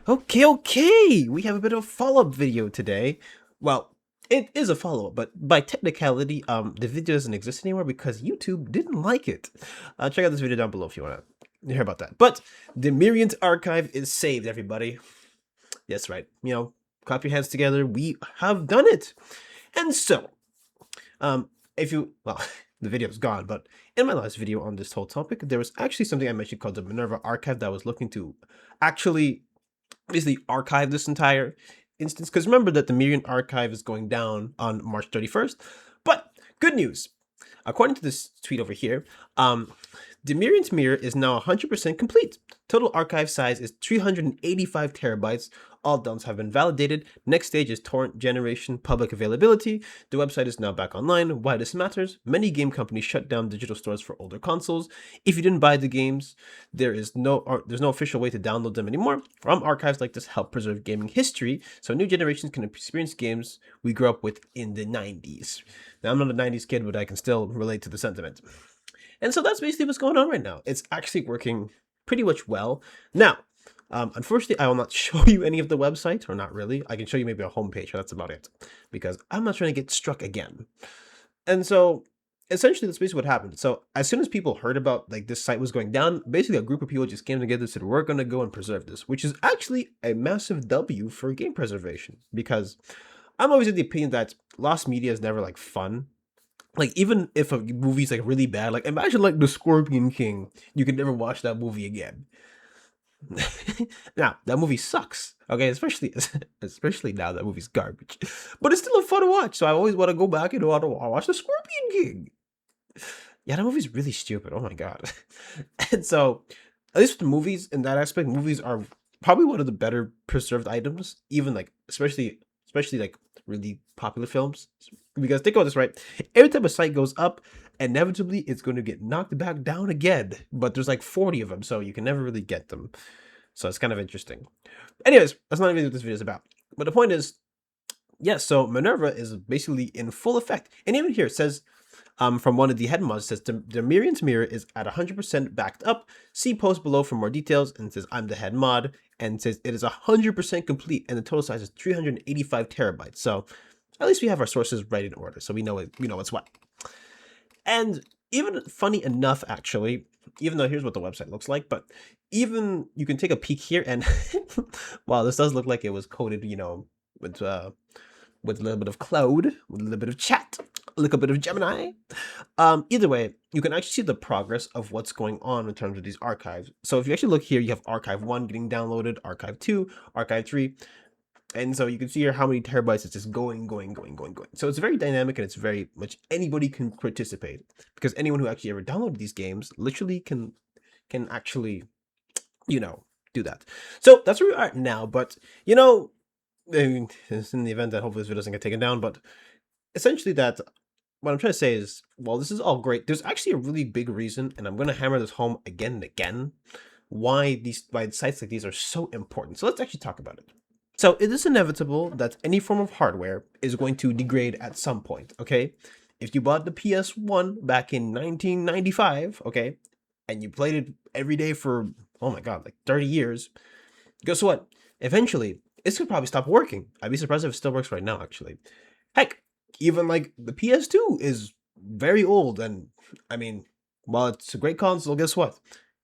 Okay, we have a bit of a follow-up video today. Well, it is a follow-up, but by technicality, the video doesn't exist anymore because YouTube didn't like it. Check out this video down below if you want to hear about that. But the Minerva Archive is saved, everybody. That's right. Clap your hands together. We have done it. And so, if you, well, the video's gone, but in my last video on this whole topic, there was actually something I mentioned called the Minerva Archive that I was looking to actually basically archive this entire instance, because remember that the Minerva Archive is going down on March 31st. But good news, according to this tweet over here, the Minerva mirror is now 100% complete. Total archive size is 385 terabytes. All dumps have been validated. Next stage is torrent generation, public availability. The website is now back online. Why this matters? Many game companies shut down digital stores for older consoles. If you didn't buy the games, there's no official way to download them anymore. ROM archives like this help preserve gaming history, so new generations can experience games we grew up with in the 90s. Now, I'm not a 90s kid, but I can still relate to the sentiment. And so that's basically what's going on right now. It's actually working pretty much well. Now, unfortunately, I will not show you any of the website, or not really. I can show you maybe a homepage, but that's about it, because I'm not trying to get struck again. And so, essentially, that's basically what happened. So, as soon as people heard about like this site was going down, basically a group of people just came together and said, we're going to go and preserve this, which is actually a massive W for game preservation, because I'm always of the opinion that lost media is never like fun. Like, even if a movie's like really bad, like imagine like The Scorpion King, you could never watch that movie again. Now that movie sucks, okay, especially now that movie's garbage, but it's still a fun to watch, so I always want to go back and want to watch The Scorpion King. Yeah, that movie's really stupid, oh my god. And so, at least with the movies, in that aspect, movies are probably one of the better preserved items, even like especially like really popular films. Because think about this, right? Every time a site goes up, inevitably it's going to get knocked back down again. But there's like 40 of them, so you can never really get them. So it's kind of interesting. Anyways, that's not even what this video is about. But the point is, yes, so Minerva is basically in full effect. And even here it says, from one of the head mods, says the Minerva's mirror is at 100% backed up. See post below for more details. And it says I'm the head mod, and it says it is 100% complete, and the total size is 385 terabytes. So at least we have our sources right in order, so we know what's what. And even funny enough, actually, even though here's what the website looks like, but even you can take a peek here, and wow, this does look like it was coded, with a little bit of Cloud, with a little bit of chat, a little bit of Gemini. Either way, you can actually see the progress of what's going on in terms of these archives. So if you actually look here, you have Archive 1 getting downloaded, Archive 2, Archive 3. And so you can see here how many terabytes it's just going. So it's very dynamic, and it's very much anybody can participate, because anyone who actually ever downloaded these games literally can actually, do that. So that's where we are now. But, I mean, it's in the event that hopefully this video doesn't get taken down, but essentially that what I'm trying to say is, while this is all great, there's actually a really big reason, and I'm going to hammer this home again and again, why sites like these are so important. So let's actually talk about it. So it is inevitable that any form of hardware is going to degrade at some point, okay? If you bought the PS1 back in 1995, okay, and you played it every day for, oh my god, like 30 years, guess what? Eventually, it's gonna probably stop working. I'd be surprised if it still works right now, actually. Heck, even like the PS2 is very old, and I mean, while it's a great console, guess what?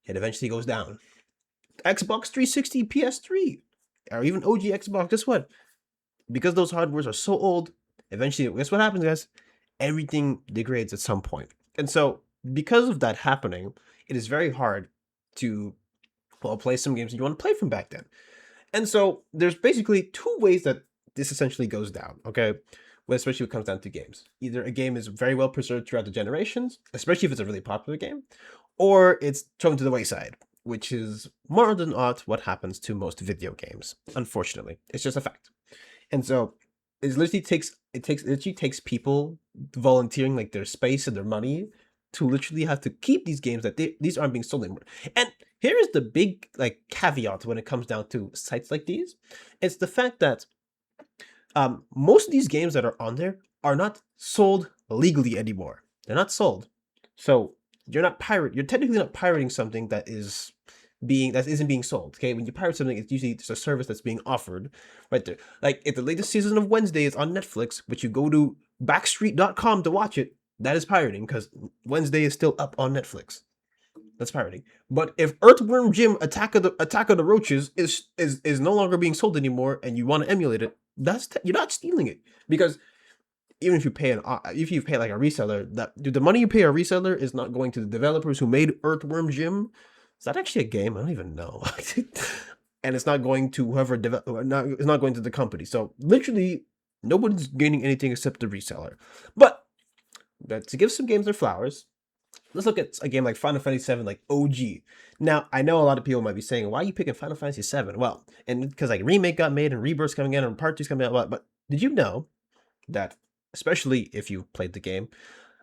It eventually goes down. Xbox 360, PS3, or even OG Xbox, guess what? Because those hardwares are so old, eventually, guess what happens, guys? Everything degrades at some point. And so, because of that happening, it is very hard to, play some games that you want to play from back then. And so, there's basically two ways that this essentially goes down, okay? Well, especially when it comes down to games. Either a game is very well preserved throughout the generations, especially if it's a really popular game, or it's thrown to the wayside, which is more than not what happens to most video games. Unfortunately, it's just a fact. And so it literally takes people volunteering like their space and their money to literally have to keep these games that these aren't being sold anymore. And here is the big like caveat when it comes down to sites like these. It's the fact that most of these games that are on there are not sold legally anymore. They're not sold. So you're technically not pirating something that is that isn't being sold. Okay, when you pirate something, it's usually just a service that's being offered right there. Like if the latest season of Wednesday is on Netflix, but you go to backstreet.com to watch it, that is pirating because Wednesday is still up on Netflix. That's pirating. But if Earthworm Jim Attack of the Roaches is no longer being sold anymore, and you want to emulate it, you're not stealing it, because even if you pay like a reseller, the money you pay a reseller is not going to the developers who made Earthworm Jim. Is that actually a game? I don't even know. And it's not going to it's not going to the company. So literally nobody's gaining anything except the reseller. But to give some games their flowers, let's look at a game like Final Fantasy VII, like OG. Now, I know a lot of people might be saying, why are you picking Final Fantasy VII? Well, and because like remake got made and Rebirth's coming in and Part 2's coming out, but did you know that, especially if you played the game,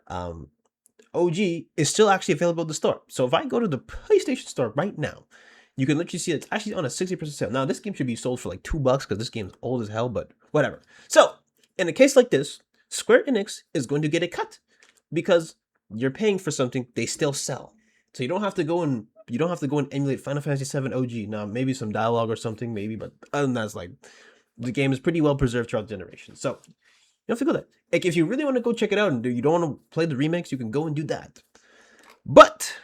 OG is still actually available at the store? So if I go to the PlayStation Store right now, you can literally see it's actually on a 60% sale. Now, this game should be sold for like $2 because this game's old as hell, but whatever. So, in a case like this, Square Enix is going to get a cut because you're paying for something they still sell. So you don't have to go and emulate Final Fantasy VII OG. Now, maybe some dialogue or something, maybe, but other than that, it's like the game is pretty well preserved throughout generations. So you don't have to go there. Like if you really want to go check it out and you don't want to play the remakes, you can go and do that. But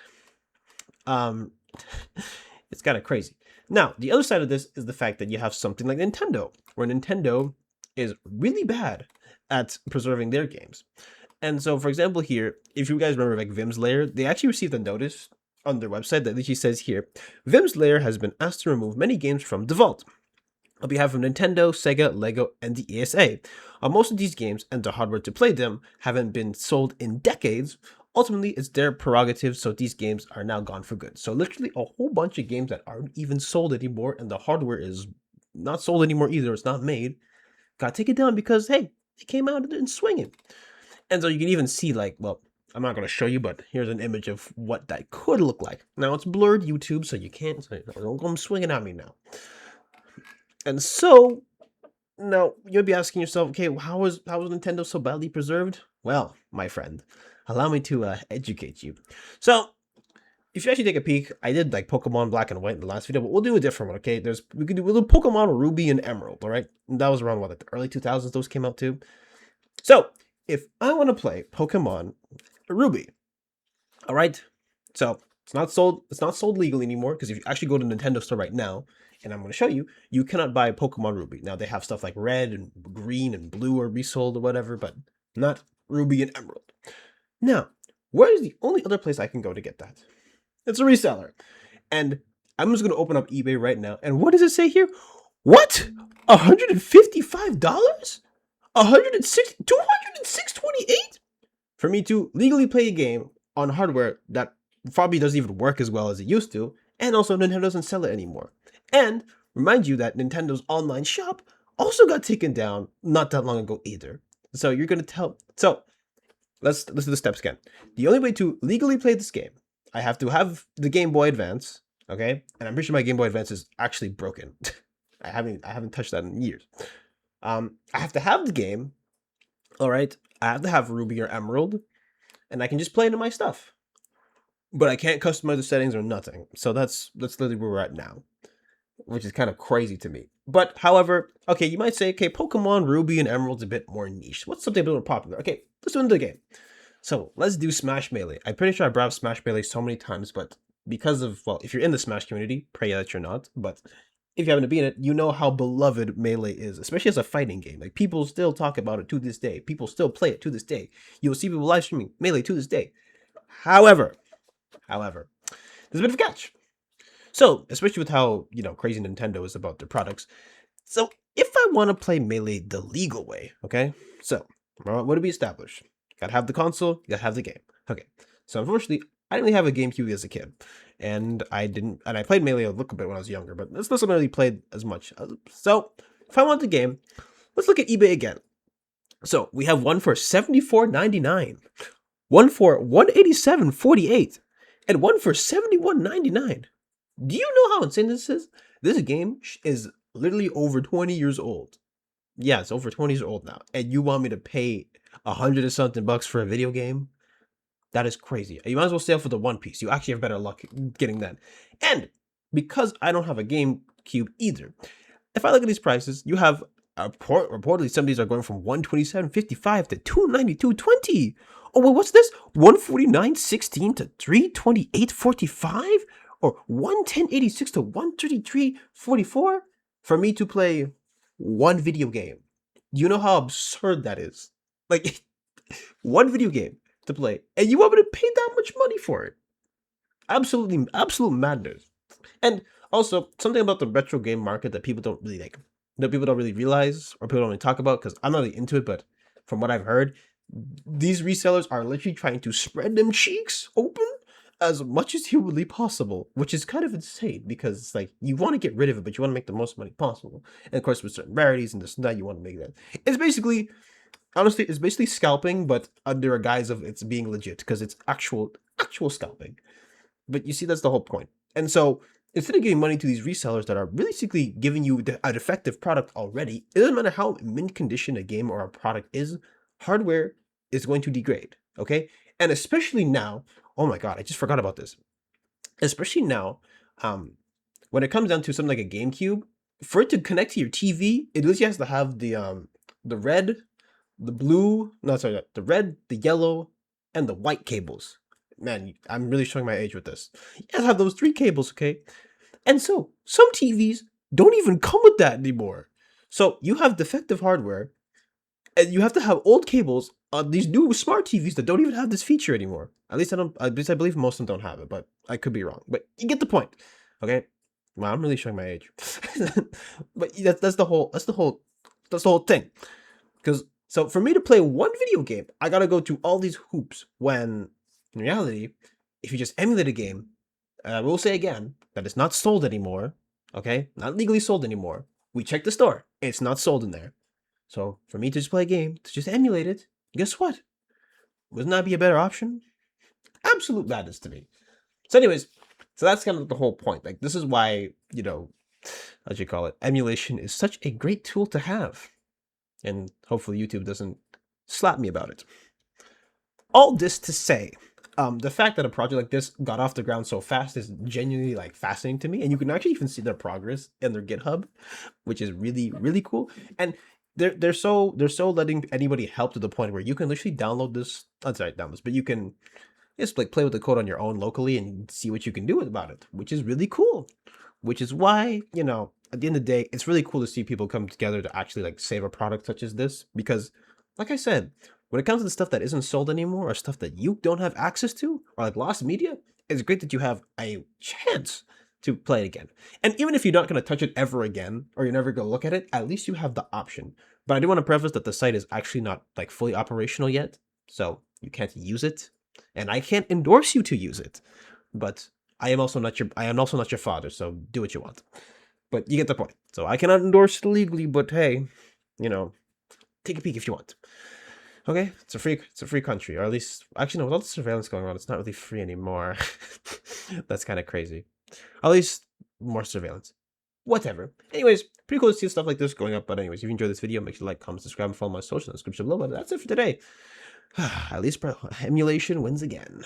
it's kind of crazy. Now, the other side of this is the fact that you have something like Nintendo, where Nintendo is really bad at preserving their games. And so, for example, here, if you guys remember like Vim's Lair, they actually received a notice on their website that literally says here, Vim's Lair has been asked to remove many games from the vault on behalf of Nintendo, Sega, Lego, and the ESA. Most of these games and the hardware to play them haven't been sold in decades. Ultimately, it's their prerogative, so these games are now gone for good. So literally a whole bunch of games that aren't even sold anymore, and the hardware is not sold anymore either, it's not made, got to take it down because, hey, it came out and swinging. And so you can even see, like, well, I'm not going to show you, but here's an image of what that could look like. Now, it's blurred YouTube, so you can't, so don't come swinging at me now. And so, now, you'll be asking yourself, okay, how is Nintendo so badly preserved? Well, my friend, allow me to educate you. So, if you actually take a peek, I did like Pokemon Black and White in the last video, but we'll do a different one, okay? We'll do Pokemon Ruby and Emerald, all right? And that was around, what, like the early 2000s those came out too? So, if I want to play Pokemon Ruby, all right? So, it's not sold legally anymore, because if you actually go to the Nintendo store right now, and I'm going to show you, you cannot buy Pokemon Ruby. Now, they have stuff like Red and Green and Blue are resold or whatever, but not Ruby and Emerald. Now, where is the only other place I can go to get that? It's a reseller. And I'm just going to open up eBay right now. And what does it say here? What? $155? $206.28 for me to legally play a game on hardware that probably doesn't even work as well as it used to, and also Nintendo doesn't sell it anymore. And remind you that Nintendo's online shop also got taken down not that long ago either. So you're gonna tell. So let's do the steps again. The only way to legally play this game, I have to have the Game Boy Advance, okay? And I'm pretty sure my Game Boy Advance is actually broken. I haven't touched that in years. I have to have the game, all right? I have to have Ruby or Emerald, and I can just play into my stuff. But I can't customize the settings or nothing. So that's literally where we're at now, which is kind of crazy to me. But however, okay, you might say, okay, Pokemon Ruby and Emerald's a bit more niche. What's something a bit more popular? Okay, let's do into the game. So let's do Smash Melee. I'm pretty sure I brought up Smash Melee so many times, but because of, well, if you're in the Smash community, pray that you're not, but if you happen to be in it, you know how beloved Melee is, especially as a fighting game. Like, people still talk about it to this day. People still play it to this day. You'll see people live streaming Melee to this day. However, there's a bit of a catch. So, especially with how, crazy Nintendo is about their products. So, if I want to play Melee the legal way, okay? So, what do we establish? You gotta have the console, you gotta have the game. Okay. So, unfortunately, I didn't really have a GameCube as a kid. And I played Melee a little bit when I was younger, but this wasn't really played as much. So, if I want the game, let's look at eBay again. So, we have one for $74.99, one for $187.48, and one for $71.99. Do you know how insane this is? This game is literally over 20 years old. Yeah, it's over 20 years old now. And you want me to pay $100 and something bucks for a video game? That is crazy. You might as well stay for the One Piece. You actually have better luck getting that. And because I don't have a GameCube either. If I look at these prices, you have reportedly some of these are going from 127.55 to 292.20. Oh well, what's this? 149.16 to 328.45, or 110.86 to 133.44 for me to play one video game. Do you know how absurd that is? Like one video game to play, and you want me to pay that much money for it? Absolutely, absolute madness. And also something about the retro game market that people don't really like, that people don't really realize or people don't really talk about, because I'm not really into it, but from what I've heard, these resellers are literally trying to spread them cheeks open as much as humanly possible, which is kind of insane because it's like you want to get rid of it, but you want to make the most money possible. And of course, with certain rarities and this and that, you want to make that. It's basically, honestly, it's basically scalping, but under a guise of it's being legit because it's actual scalping. But you see, that's the whole point. And so instead of giving money to these resellers that are basically giving you a defective product already, it doesn't matter how mint condition a game or a product is, hardware is going to degrade, okay? And especially now, oh my god, I just forgot about this. Especially now, when it comes down to something like a GameCube, for it to connect to your TV, it literally has to have the red, the blue, no, sorry, the red, the yellow, and the white cables. Man, I'm really showing my age with this. You guys have those 3 cables, okay? And so, some TVs don't even come with that anymore. So, you have defective hardware, and you have to have old cables on these new smart TVs that don't even have this feature anymore. At least I believe most of them don't have it, but I could be wrong. But you get the point, okay? Wow, I'm really showing my age. But that's the whole thing. Because so for me to play one video game, I gotta go to all these hoops when in reality, if you just emulate a game, and I will say again, that it's not sold anymore, okay? Not legally sold anymore. We checked the store. It's not sold in there. So for me to just play a game, to just emulate it, guess what? Wouldn't that be a better option? Absolute madness to me. So anyways, so that's kind of the whole point. Like, this is why, how'd you call it? Emulation is such a great tool to have. And hopefully YouTube doesn't slap me about it. All this to say, the fact that a project like this got off the ground so fast is genuinely like fascinating to me, and you can actually even see their progress in their GitHub, which is really, really cool. And they're so letting anybody help to the point where you can literally download this. Download this, but you can just like play with the code on your own locally and see what you can do about it, which is really cool. Which is why, at the end of the day, it's really cool to see people come together to actually like save a product such as this, because like I said, when it comes to the stuff that isn't sold anymore or stuff that you don't have access to or like lost media, it's great that you have a chance to play it again. And even if you're not going to touch it ever again or you're never going to look at it, at least you have the option. But I do want to preface that the site is actually not like fully operational yet, so you can't use it, and I can't endorse you to use it. But I am also not your father, so do what you want. But you get the point. So I cannot endorse it legally, but hey, take a peek if you want. Okay, it's a free country, or at least, actually no, with all the surveillance going on, it's not really free anymore. That's kind of crazy. At least more surveillance. Whatever. Anyways, pretty cool to see stuff like this going up. But anyways, if you enjoyed this video, make sure to like, comment, subscribe, and follow my social in the description below. But that's it for today. At least emulation wins again.